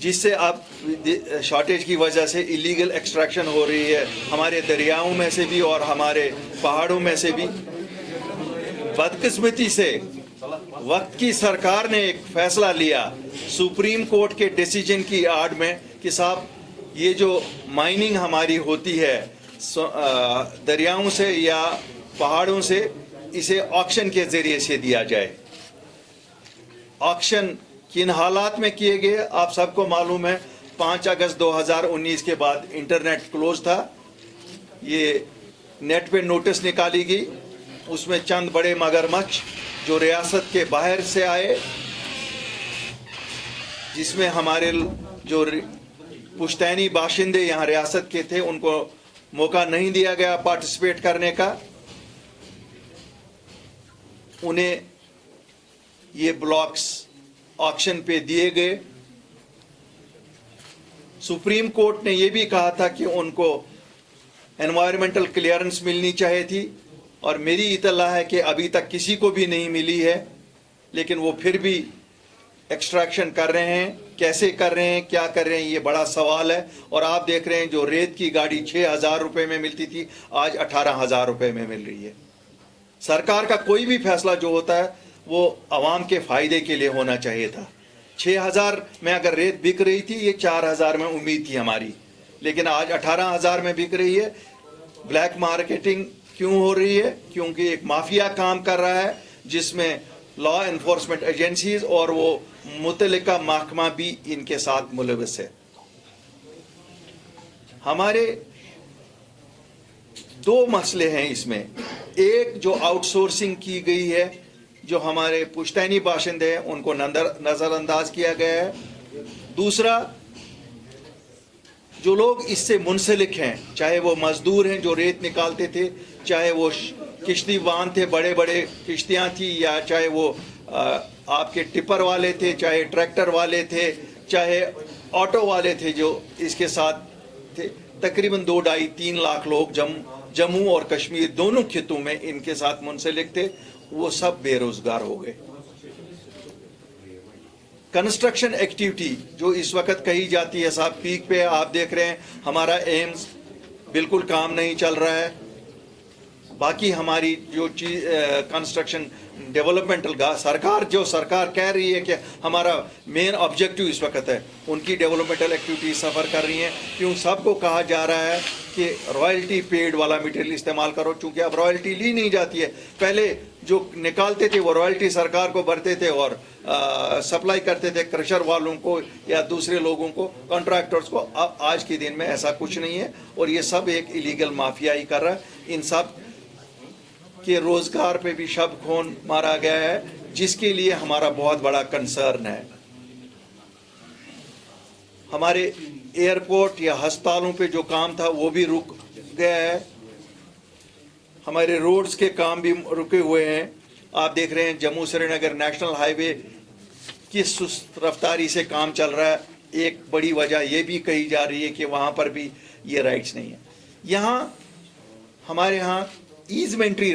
जिससे अब शॉर्टेज की वजह से इलीगल एक्सट्रैक्शन हो रही है हमारे दरियाओं में से भी और हमारे पहाड़ों में से भी। बदकिस्मती से वक्त की सरकार ने एक फैसला लिया सुप्रीम कोर्ट के डिसीजन की आड़ में कि साहब ये जो माइनिंग हमारी होती है दरियाओं से या पहाड़ों से, इसे ऑक्शन के ज़रिए से दिया जाए। ऑक्शन किन हालात में किए गए आप सबको मालूम है। 5 अगस्त 2019 के बाद इंटरनेट क्लोज था। ये नेट पे नोटिस निकाली गई, उसमें चंद बड़े मगरमच्छ जो रियासत के बाहर से आए, जिसमें हमारे जो पुश्तैनी बाशिंदे यहाँ रियासत के थे उनको मौका नहीं दिया गया पार्टिसिपेट करने का। उन्हें ये ब्लॉक्स ऑक्शन पे दिए गए। सुप्रीम कोर्ट ने ये भी कहा था कि उनको एनवायरमेंटल क्लियरेंस मिलनी चाहिए थी, और मेरी इत्तला है कि अभी तक किसी को भी नहीं मिली है, लेकिन वो फिर भी एक्सट्रैक्शन कर रहे हैं। कैसे कर रहे हैं, क्या कर रहे हैं, ये बड़ा सवाल है। और आप देख रहे हैं जो रेत की गाड़ी 6,000 रुपये में मिलती थी आज 18,000 रुपये में मिल रही है। सरकार का कोई भी फैसला जो होता है वो आवाम के फ़ायदे के लिए होना चाहिए था। 6,000 में अगर रेत बिक रही थी, ये 4,000 में उम्मीद थी हमारी, लेकिन आज 18,000 में बिक रही है। ब्लैक मार्केटिंग क्यों हो रही है? क्योंकि एक माफिया काम कर रहा है जिसमें लॉ एनफोर्समेंट एजेंसीज और वो मुतल्लिका महकमा भी इनके साथ मुलविस है। हमारे 2 मसले हैं इसमें। एक जो आउटसोर्सिंग की गई है, जो हमारे पुश्तैनी बाशिंदे हैं उनको नज़रअंदाज किया गया है। दूसरा, जो लोग इससे मुंसलिक हैं, चाहे वो मजदूर हैं जो रेत निकालते थे, चाहे वो किश्तीबान थे, बड़े बड़े किश्तियाँ थी, या चाहे वो आपके टिपर वाले थे, चाहे ट्रैक्टर वाले थे, चाहे ऑटो वाले थे जो इसके साथ थे, तकरीबन 2-2.5-3 लाख लोग जम्मू और कश्मीर दोनों खितों में इनके साथ मुंसलिक थे, वो सब बेरोजगार हो गए। कंस्ट्रक्शन एक्टिविटी जो इस वक्त कही जाती है साहब पीक पे, आप देख रहे हैं हमारा एम्स बिल्कुल काम नहीं चल रहा है। बाकी हमारी जो चीज कंस्ट्रक्शन डेवलपमेंटल सरकार कह रही है कि हमारा मेन ऑब्जेक्टिव इस वक्त है, उनकी डेवलपमेंटल एक्टिविटी सफ़र कर रही हैं। क्यों सबको कहा जा रहा है कि रॉयल्टी पेड वाला मटेरियल इस्तेमाल करो, चूँकि अब रॉयल्टी ली नहीं जाती है। पहले जो निकालते थे वो रॉयल्टी सरकार को भरते थे और सप्लाई करते थे क्रशर वालों को या दूसरे लोगों को, कॉन्ट्रैक्टर्स को। अब आज के दिन में ऐसा कुछ नहीं है, और ये सब एक इलीगल माफिया ही कर रहा है। इन सब के रोजगार पे भी शब खून मारा गया है, जिसके लिए हमारा बहुत बड़ा कंसर्न है। हमारे एयरपोर्ट या अस्पतालों पे जो काम था वो भी रुक गया है। हमारे रोड्स के काम भी रुके हुए हैं। आप देख रहे हैं जम्मू श्रीनगर नेशनल हाईवे किस सुस्त रफ्तारी से काम चल रहा है। एक बड़ी वजह ये भी कही जा रही है कि वहाँ पर भी ये राइट्स नहीं है। यहाँ हमारे यहाँ ईजमेंट्री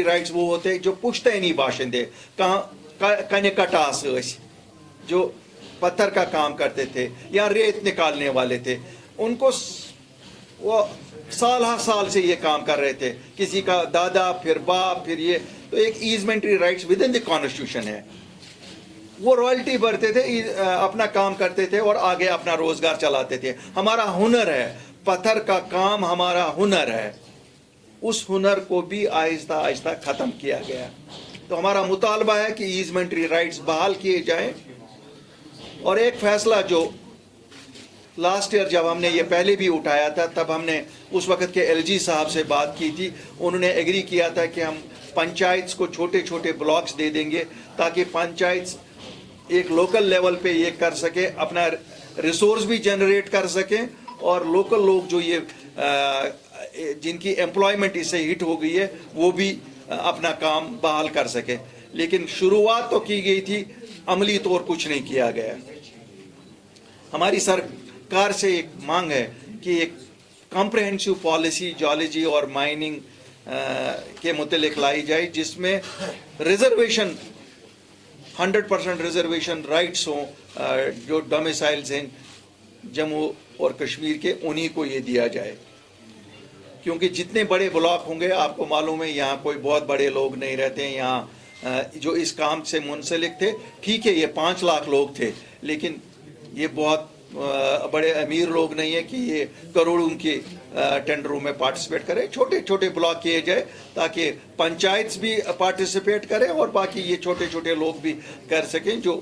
राइट्स वो होते हैं जो पुश्तैनी बाशिंदे कटास जो पत्थर का काम करते थे या रेत निकालने वाले थे, उनको वो साल से ये काम कर रहे थे, किसी का दादा फिर बाप फिर ये, तो एक easementary rights with in the constitution है। वो रॉयल्टी भरते थे, अपना काम करते थे और आगे अपना रोजगार चलाते थे। हमारा हुनर है, पत्थर का काम हमारा हुनर है, उस हुनर को भी आहिस्ता आहिस्ता ख़त्म किया गया। तो हमारा मुतालबा है कि ईजमेंट्री राइट्स बहाल किए जाएं। और एक फैसला जो लास्ट ईयर जब हमने ये पहले भी उठाया था, तब हमने उस वक्त के एलजी साहब से बात की थी, उन्होंने एग्री किया था कि हम पंचायत को छोटे छोटे ब्लॉक्स दे देंगे ताकि पंचायत एक लोकल लेवल पे ये कर सके, अपना रिसोर्स भी जनरेट कर सकें, और लोकल लोग जो ये जिनकी एम्प्लॉयमेंट इससे हिट हो गई है वो भी अपना काम बहाल कर सके। लेकिन शुरुआत तो की गई थी, अमली तौर कुछ नहीं किया गया। हमारी सरकार से एक मांग है कि एक कॉम्प्रहेंसिव पॉलिसी जियोलॉजी और माइनिंग کے متعلق لائی جائے جس میں ریزرویشن 100% ریزرویشن رائٹس ہوں جو ڈومیسائلز ہیں جموں اور کشمیر کے انہی کو یہ دیا جائے، کیونکہ جتنے بڑے بلاک ہوں گے آپ کو معلوم ہے یہاں کوئی بہت بڑے لوگ نہیں رہتے ہیں یہاں جو اس کام سے منسلک تھے. ٹھیک ہے یہ 5 لاکھ لوگ تھے لیکن یہ بہت بڑے امیر لوگ نہیں ہیں کہ یہ کروڑوں کے ٹینڈروں میں پارٹیسپیٹ کرے. چھوٹے چھوٹے بلاک کیے جائے تاکہ پنچایت بھی پارٹیسپیٹ کریں اور باقی یہ چھوٹے چھوٹے لوگ بھی کر سکیں. جو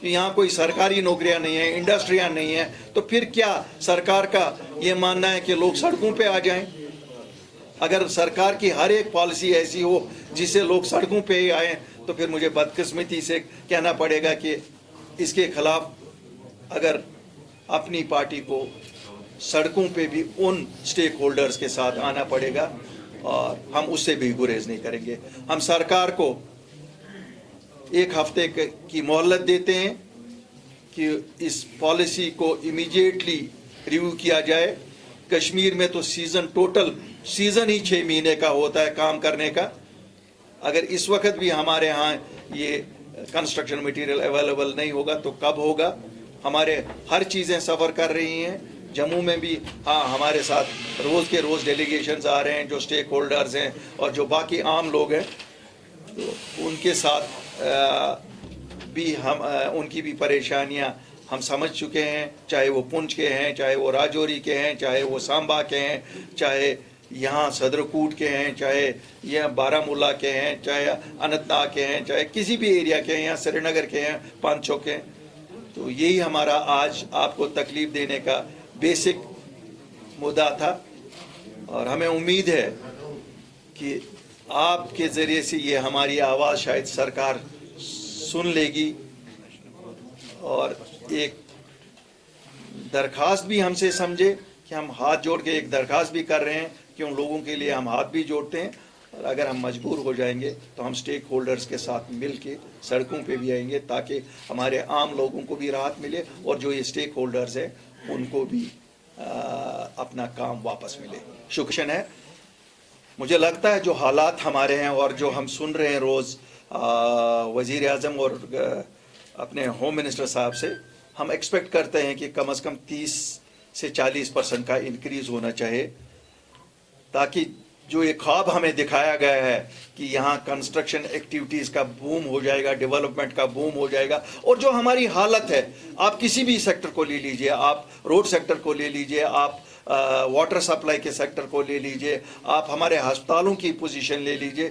یہاں کوئی سرکاری نوکریاں نہیں ہیں، انڈسٹریاں نہیں ہیں، تو پھر کیا سرکار کا یہ ماننا ہے کہ لوگ سڑکوں پہ آ جائیں؟ اگر سرکار کی ہر ایک پالیسی ایسی ہو جس سے لوگ سڑکوں پہ ہی آئیں تو پھر مجھے بدقسمتی سے کہنا پڑے گا کہ اس کے خلاف اگر اپنی پارٹی کو سڑکوں پہ بھی ان سٹیک ہولڈرز کے ساتھ آنا پڑے گا اور ہم اس سے بھی گریز نہیں کریں گے. ہم سرکار کو 1 ہفتے کی مہلت دیتے ہیں کہ اس پالیسی کو امیڈیٹلی ریویو کیا جائے. کشمیر میں تو ٹوٹل سیزن ہی 6 مہینے کا ہوتا ہے کام کرنے کا. اگر اس وقت بھی ہمارے ہاں یہ کنسٹرکشن مٹیریل اویلیبل نہیں ہوگا تو کب ہوگا؟ ہمارے ہر چیزیں سفر کر رہی ہیں. جموں میں بھی ہاں ہمارے ساتھ روز کے روز ڈیلیگیشنز آ رہے ہیں جو سٹیک ہولڈرز ہیں اور جو باقی عام لوگ ہیں تو ان کے ساتھ بھی ہم ان کی بھی پریشانیاں ہم سمجھ چکے ہیں، چاہے وہ پونچھ کے ہیں، چاہے وہ راجوری کے ہیں، چاہے وہ سامبا کے ہیں، چاہے یہاں صدرکوٹ کے ہیں، چاہے یہ بارہ مولہ کے ہیں، چاہے اننت ناگ کے ہیں، چاہے کسی بھی ایریا کے ہیں، یا سری نگر کے ہیں، پانچوں کے ہیں. تو یہی ہمارا آج آپ کو تکلیف دینے کا بیسک مدعا تھا اور ہمیں امید ہے کہ آپ کے ذریعے سے یہ ہماری آواز شاید سرکار سن لے گی اور ایک درخواست بھی ہم سے سمجھے کہ ہم ہاتھ جوڑ کے ایک درخواست بھی کر رہے ہیں کہ ان لوگوں کے لیے ہم ہاتھ بھی جوڑتے ہیں اور اگر ہم مجبور ہو جائیں گے تو ہم سٹیک ہولڈرز کے ساتھ مل کے سڑکوں پہ بھی آئیں گے تاکہ ہمارے عام لوگوں کو بھی راحت ملے اور جو یہ سٹیک ہولڈرز ہیں ان کو بھی اپنا کام واپس ملے. شکریہ ہے. مجھے لگتا ہے جو حالات ہمارے ہیں اور جو ہم سن رہے ہیں روز وزیر اعظم اور اپنے ہوم منسٹر صاحب سے، ہم ایکسپیکٹ کرتے ہیں کہ کم از کم 30 سے 40% کا انکریز ہونا چاہیے تاکہ جو یہ خواب ہمیں دکھایا گیا ہے کہ یہاں کنسٹرکشن ایکٹیویٹیز کا بوم ہو جائے گا، ڈیولپمنٹ کا بوم ہو جائے گا. اور جو ہماری حالت ہے آپ کسی بھی سیکٹر کو لے لیجئے، آپ روڈ سیکٹر کو لے لیجئے، آپ واٹر سپلائی کے سیکٹر کو لے لیجئے، آپ ہمارے ہسپتالوں کی پوزیشن لے لیجئے.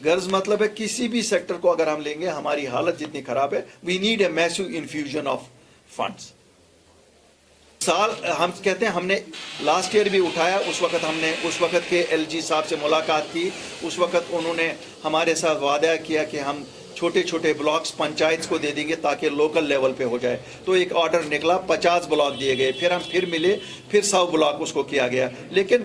غرض مطلب ہے کسی بھی سیکٹر کو اگر ہم لیں گے ہماری حالت جتنی خراب ہے. We need a massive infusion of funds. سال ہم کہتے ہیں ہم نے لاسٹ ایئر بھی اٹھایا، اس وقت ہم نے اس وقت کے ایل جی صاحب سے ملاقات کی. اس وقت انہوں نے ہمارے ساتھ وعدہ کیا کہ ہم چھوٹے چھوٹے بلاکس پنچایت کو دے دیں گے تاکہ لوکل لیول پہ ہو جائے. تو ایک آرڈر نکلا، 50 بلاک دیے گئے. پھر ہم ملے، پھر 100 بلاک اس کو کیا گیا، لیکن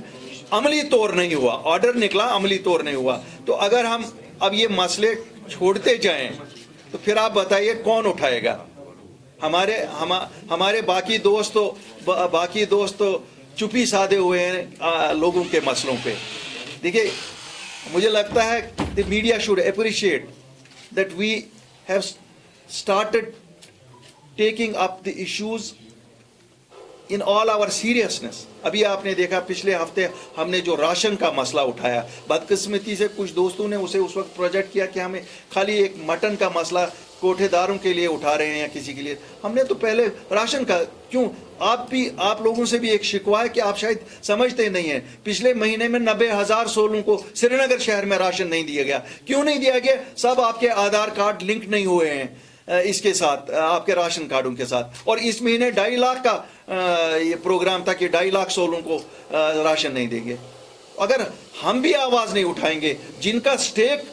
عملی طور نہیں ہوا. آرڈر نکلا، عملی طور نہیں ہوا. تو اگر ہم اب یہ مسئلے چھوڑتے جائیں تو پھر آپ بتائیے کون اٹھائے گا؟ ہمارے باقی دوست چپی سادے ہوئے ہیں لوگوں کے مسئلوں پہ. دیکھیے مجھے لگتا ہے the media should appreciate that we have started taking up the issues in all our seriousness. ابھی آپ نے دیکھا پچھلے ہفتے ہم نے جو راشن کا مسئلہ اٹھایا، بدقسمتی سے کچھ دوستوں نے اسے اس وقت پروجیکٹ کیا کہ ہمیں خالی ایک مٹن کا مسئلہ کوٹھے داروں کے لیے اٹھا رہے ہیں یا کسی کے لیے. ہم نے تو پہلے راشن کا کیوں آپ لوگوں سے بھی ایک شکوہ ہے کہ آپ شاید سمجھتے نہیں ہیں. پچھلے مہینے میں 90,000 سولوں کو سری نگر شہر میں راشن نہیں دیا گیا. کیوں نہیں دیا گیا؟ سب آپ کے آدھار کارڈ لنک نہیں ہوئے ہیں اس کے ساتھ، آپ کے راشن کارڈوں کے ساتھ. اور اس مہینے 2.5 لاکھ کا یہ پروگرام تھا کہ 2.5 لاکھ سولوں کو راشن نہیں دیں گے. اگر ہم بھی آواز نہیں اٹھائیں گے، جن کا سٹیک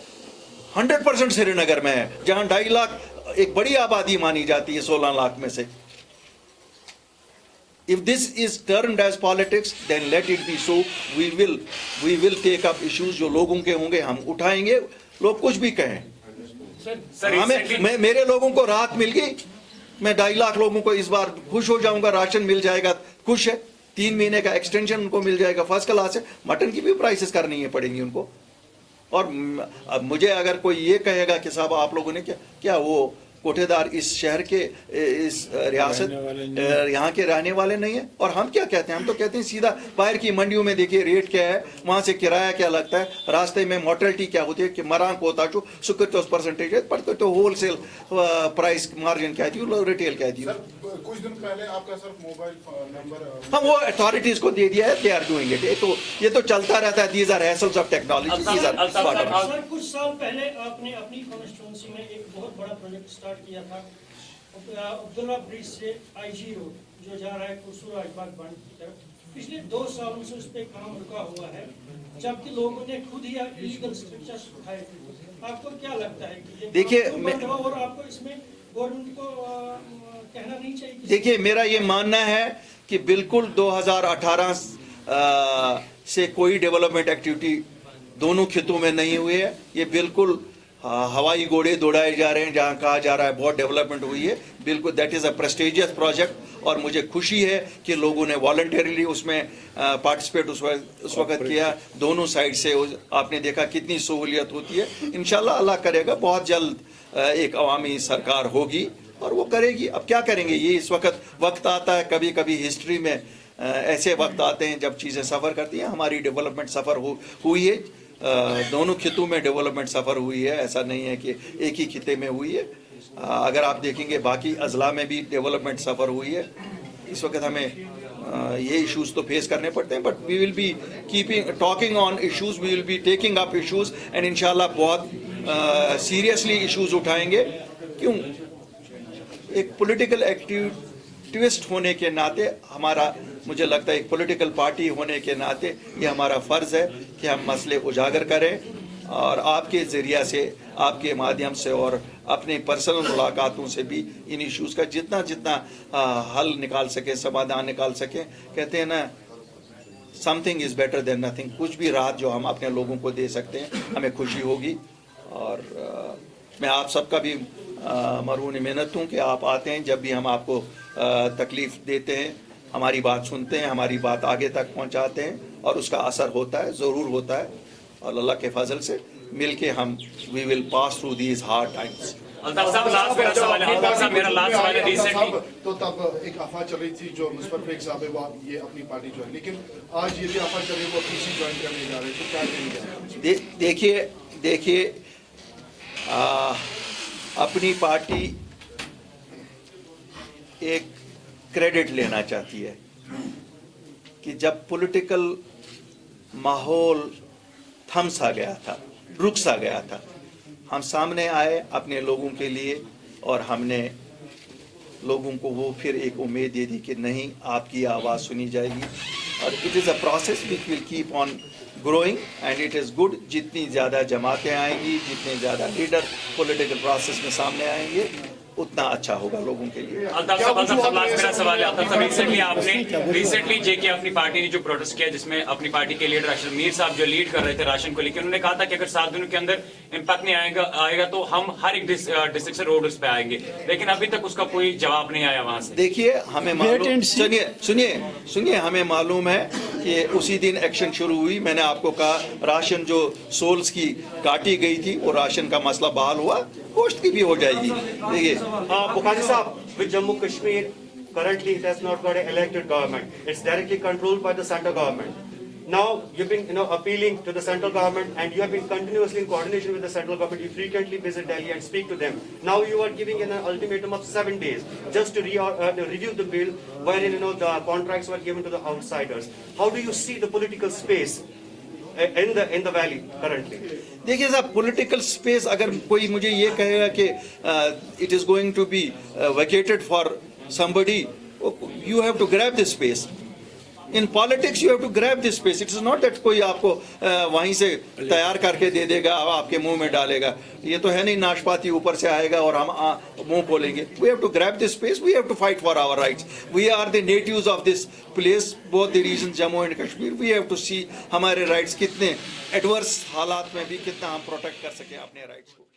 100% سری نگر میں ہے، جہاں 2.5 لاکھ ایک بڑی آبادی مانی جاتی ہے 16 لاکھ میں سے. If this is termed as politics, then let it be so. We will take up issues جو لوگوں کے ہوں گے ہم اٹھائیں گے، لوگ کچھ بھی کہیں. میرے لوگوں کو راحت مل گئی، میں 2.5 لاکھ لوگوں کو اس بار خوش ہو جاؤں گا، راشن مل جائے گا، خوش ہے. 3 महीने का एक्सटेंशन उनको मिल जाएगा, फर्स्ट क्लास है। मटन की भी प्राइसेस करनी पड़ेंगी उनको। और अब मुझे अगर कोई ये कहेगा कि साहब आप लोगों ने क्या वो कोठेदार इस शहर के, इस रियासत यहाँ के रहने वाले नहीं है। और हम क्या कहते हैं, हम तो कहते हैं सीधा बाहर की मंडियों में देखिए रेट क्या है, वहाँ से किराया क्या लगता है, रास्ते में मोर्टेलिटी क्या होती है कि मरांग होता जो सुकरतोस परसेंटेज है, पर तो होलसेल प्राइस मार्जिन क्या थी, रिटेल क्या थी। कुछ दिन पहले आपका सर मोबाइल नंबर हम वो अथॉरिटीज को दे दिया है, दे आर डूइंग इट। ये तो चलता रहता है, these are hassles of technology, these are. Sir कुछ साल पहले आपने अपनी कॉन्स्टिट्यूंसी में एक बहुत बड़ा प्रोजेक्ट स्टार्ट किया था, अब्दुल्ला ब्रिज से आईजी रोड जो जा रहा है कुरसू राजबाग बंद की तरफ। पिछले 2 सालों से उस पर काम रुका हुआ है, जबकि लोगों ने खुद ही इलीगल स्ट्रक्चर्स उठाए थे। आपको क्या लगता है कि ये देखिए और आपको इसमें गवर्नमेंट को कहना नहीं चाहिए? देखिए मेरा ये मानना है कि बिल्कुल 2018 से कोई डेवलपमेंट एक्टिविटी दोनों खितों में नहीं हुई है। ये बिल्कुल हवाई घोड़े दौड़ाए जा रहे हैं, जहाँ कहा जा रहा है बहुत डेवलपमेंट हुई है। बिल्कुल that is a prestigious project, और मुझे खुशी है कि लोगों ने वॉलंटरीली उसमें पार्टिसिपेट उस वक्त किया। दोनों साइड से आपने देखा कितनी सहूलियत होती है। इंशाल्लाह अल्लाह करेगा बहुत जल्द एक अवामी सरकार होगी और वो करेगी। अब क्या करेंगे, ये इस वक्त आता है, कभी कभी हिस्ट्री में ऐसे वक्त आते हैं जब चीज़ें सफ़र करती हैं। हमारी डेवलपमेंट सफ़र हुई है, दोनों खितों में डेवलपमेंट सफ़र हुई है, ऐसा नहीं है कि एक ही खिते में हुई है। अगर आप देखेंगे बाकी अजला में भी डेवलपमेंट सफ़र हुई है। इस वक्त हमें ये इश्यूज़ तो फेस करने पड़ते हैं, but we will be keeping talking on issues, we will be taking up issues and इंशाल्लाह बहुत सीरियसली इश्यूज़ उठाएंगे। क्यों, एक पॉलिटिकल एक्टिविस्ट होने के नाते हमारा, मुझे लगता है एक पॉलिटिकल पार्टी होने के नाते ये हमारा फ़र्ज़ है कि हम मसले उजागर करें और आपके ज़रिया से, आपके माध्यम से और अपने पर्सनल मुलाकातों से भी इन इश्यूज़ का जितना हल निकाल सके, समाधान निकाल सकें। कहते हैं ना, something is better than nothing. कुछ भी राहत जो हम अपने लोगों को दे सकते हैं, हमें खुशी होगी। और मैं आप सबका भी मरहून मिन्नत हूँ कि आप आते हैं, जब भी हम आपको तकलीफ़ देते हैं, हमारी बात सुनते हैं, हमारी बात आगे तक पहुंचाते हैं और उसका असर होता है, ज़रूर होता है। और अल्लाह के फजल से मिलके हम we will pass through these hard times. Altaf साहब लास्ट मेरा सवाल है, अल्ताफ साहब मेरा लास्ट सवाल है। रिसेंटली तो तब एक अफवाह चल रही थी जो मुस्फर फेक साहब है वो ये अपनी पार्टी ज्वाइन, लेकिन आज ये भी अफवाह चल रही है वो पीसी ज्वाइन करने जा रहे हैं, तो क्या करेंगे? देखिए अपनी पार्टी एक क्रेडिट लेना चाहती है कि जब पॉलिटिकल माहौल थम सा गया था, रुक सा गया था, हम सामने आए अपने लोगों के लिए और हमने लोगों को वो फिर एक उम्मीद दे दी कि नहीं, आपकी आवाज़ सुनी जाएगी। और it is a process which will keep on growing and it is good. जितनी ज़्यादा जमातें आएंगी, जितने ज़्यादा लीडर पॉलिटिकल प्रोसेस में सामने आएंगे, उतना अच्छा होगा लोगों के लिए। अल्ताफ साहब लास्ट मेरा सवाल है। अल्ताफ साहब रिसेंटली जेके अपनी पार्टी ने जो प्रोटेस्ट किया, जिसमें अपनी पार्टी के लीडर राशिद मीर साहब जो लीड कर रहे थे राशन को लेकर, उन्होंने कहा था कि अगर 7 दिनों के अंदर इम्पैक्ट नहीं आएगा तो हम हर एक डिस्ट्रिक्ट से रोड पे आएंगे, लेकिन अभी तक उसका कोई जवाब नहीं आया वहां से। देखिए हमें मालूम, सुनिए हमें मालूम है कि उसी दिन एक्शन शुरू हुई। मैंने आपको कहा राशन जो सोल्स की काटी गई थी वो राशन का मसला बहाल हुआ, गोश्त की भी हो जाएगी। देखिए Bukhari Sahab, with Jammu Kashmir, currently it has not got an elected government. It's directly controlled by the central government. Now you've been, appealing to the central government, and you have been continuously in coordination with the central government. You frequently visit Delhi and speak to them. Now you are giving an ultimatum of 7 days just to review the bill, wherein the contracts were given to the outsiders. How do you see the political space in the valley currently? देखिए साहब, political space अगर कोई मुझे ये कहेगा कि it is going to be vacated for somebody, you have to grab this space. In politics you have to grab this space. It is not that कोई आपको वहीं से तैयार करके दे देगा, आपके मुंह में डालेगा। ये तो है नहीं नाशपाती ऊपर से आएगा और हम मुंह खोलेंगे। We have to grab this space, we have to fight for our rights. We are the natives of this place, both the region Jammu and Kashmir. We have to see हमारे राइट्स कितने एडवर्स हालात में भी कितना हम प्रोटेक्ट कर सकें अपने राइट्स को।